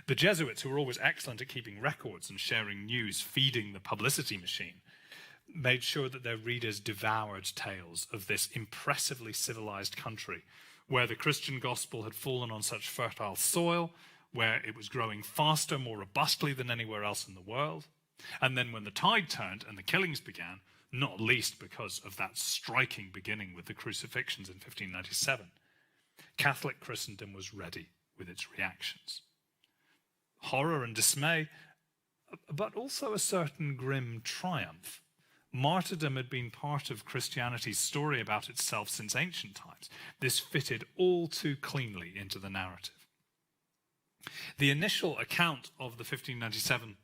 The Jesuits, who were always excellent at keeping records and sharing news, feeding the publicity machine, made sure that their readers devoured tales of this impressively civilized country where the Christian gospel had fallen on such fertile soil, where it was growing faster, more robustly than anywhere else in the world. And then when the tide turned and the killings began, not least because of that striking beginning with the crucifixions in 1597, Catholic Christendom was ready with its reactions. Horror and dismay, but also a certain grim triumph. Martyrdom had been part of Christianity's story about itself since ancient times. This fitted all too cleanly into the narrative. The initial account of the 1597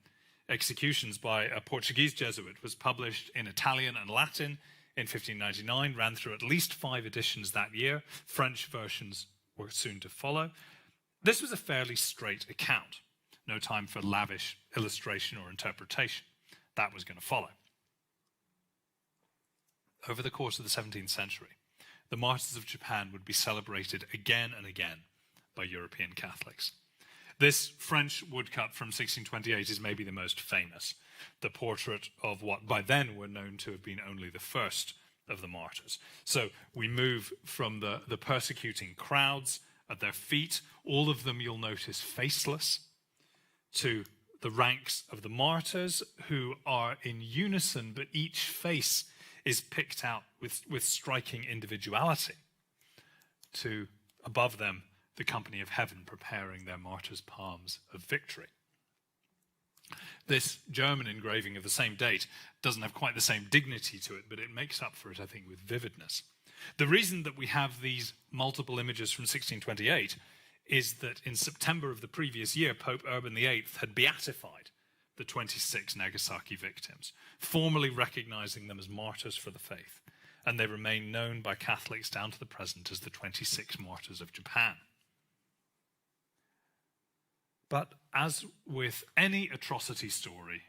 executions by a Portuguese Jesuit was published in Italian and Latin in 1599, ran through at least 5 editions that year. French versions were soon to follow. This was a fairly straight account. No time for lavish illustration or interpretation. That was going to follow. Over the course of the 17th century, the Martyrs of Japan would be celebrated again and again by European Catholics. This French woodcut from 1628 is maybe the most famous, the portrait of what by then were known to have been only the first of the martyrs. So we move from the persecuting crowds at their feet, all of them you'll notice faceless, to the ranks of the martyrs who are in unison, but each face is picked out with striking individuality, to above them the company of heaven preparing their martyrs' palms of victory. This German engraving of the same date doesn't have quite the same dignity to it, but it makes up for it, I think, with vividness. The reason that we have these multiple images from 1628 is that in September of the previous year, Pope Urban VIII had beatified the 26 Nagasaki victims, formally recognizing them as martyrs for the faith, and they remain known by Catholics down to the present as the 26 Martyrs of Japan. But as with any atrocity story,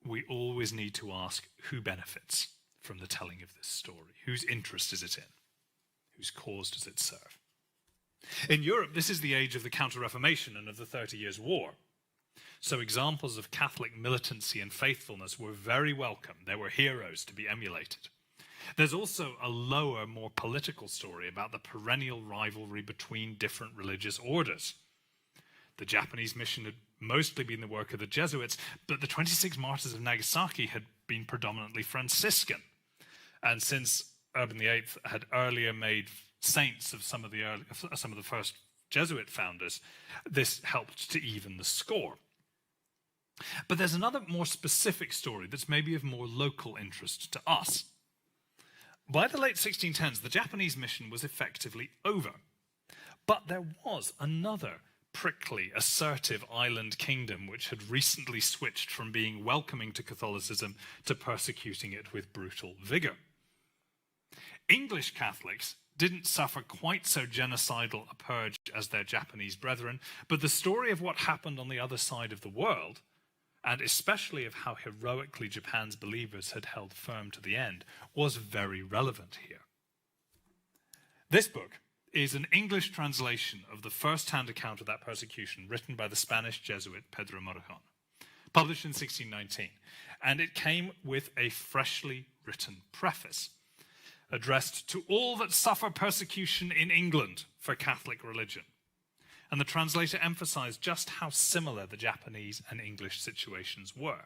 we always need to ask who benefits from the telling of this story. Whose interest is it in? Whose cause does it serve? In Europe, this is the age of the Counter-Reformation and of the 30 Years' War. So examples of Catholic militancy and faithfulness were very welcome. There were heroes to be emulated. There's also a lower, more political story about the perennial rivalry between different religious orders. The Japanese mission had mostly been the work of the Jesuits, but the 26 Martyrs of Nagasaki had been predominantly Franciscan. And since Urban VIII had earlier made saints of some of the first Jesuit founders, this helped to even the score. But there's another more specific story that's maybe of more local interest to us. By the late 1610s, the Japanese mission was effectively over. But there was another prickly, assertive island kingdom which had recently switched from being welcoming to Catholicism to persecuting it with brutal vigor. English Catholics didn't suffer quite so genocidal a purge as their Japanese brethren, but the story of what happened on the other side of the world, and especially of how heroically Japan's believers had held firm to the end, was very relevant here. This book is an English translation of the first-hand account of that persecution written by the Spanish Jesuit Pedro Morejon, published in 1619, and it came with a freshly written preface addressed to all that suffer persecution in England for Catholic religion. And the translator emphasized just how similar the Japanese and English situations were.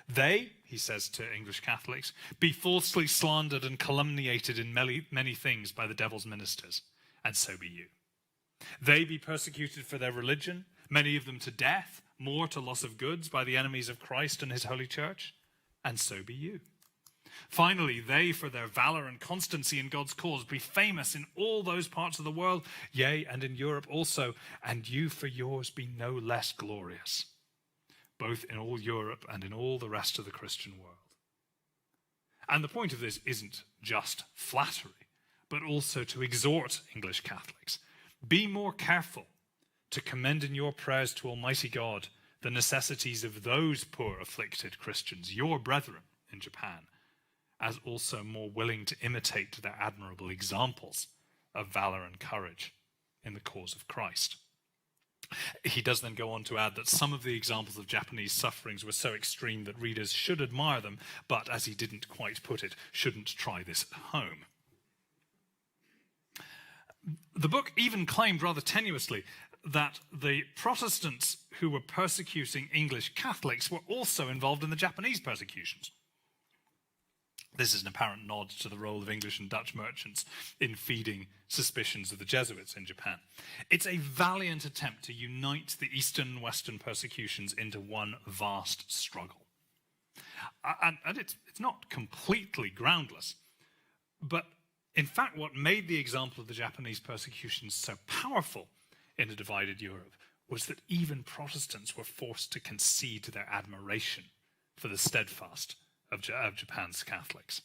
They, he says to English Catholics, be falsely slandered and calumniated in many things by the devil's ministers, and so be you. They be persecuted for their religion, many of them to death, more to loss of goods by the enemies of Christ and his holy church, and so be you. Finally, they, for their valor and constancy in God's cause, be famous in all those parts of the world, yea, and in Europe also, and you for yours be no less glorious, both in all Europe and in all the rest of the Christian world. And the point of this isn't just flattery, but also to exhort English Catholics. Be more careful to commend in your prayers to Almighty God the necessities of those poor afflicted Christians, your brethren in Japan, as also more willing to imitate their admirable examples of valor and courage in the cause of Christ. He does then go on to add that some of the examples of Japanese sufferings were so extreme that readers should admire them, but, as he didn't quite put it, shouldn't try this at home. The book even claimed rather tenuously that the Protestants who were persecuting English Catholics were also involved in the Japanese persecutions. This is an apparent nod to the role of English and Dutch merchants in feeding suspicions of the Jesuits in Japan. It's a valiant attempt to unite the Eastern and Western persecutions into one vast struggle. And it's not completely groundless, but in fact what made the example of the Japanese persecutions so powerful in a divided Europe was that even Protestants were forced to concede their admiration for the steadfast of Japan's Catholics.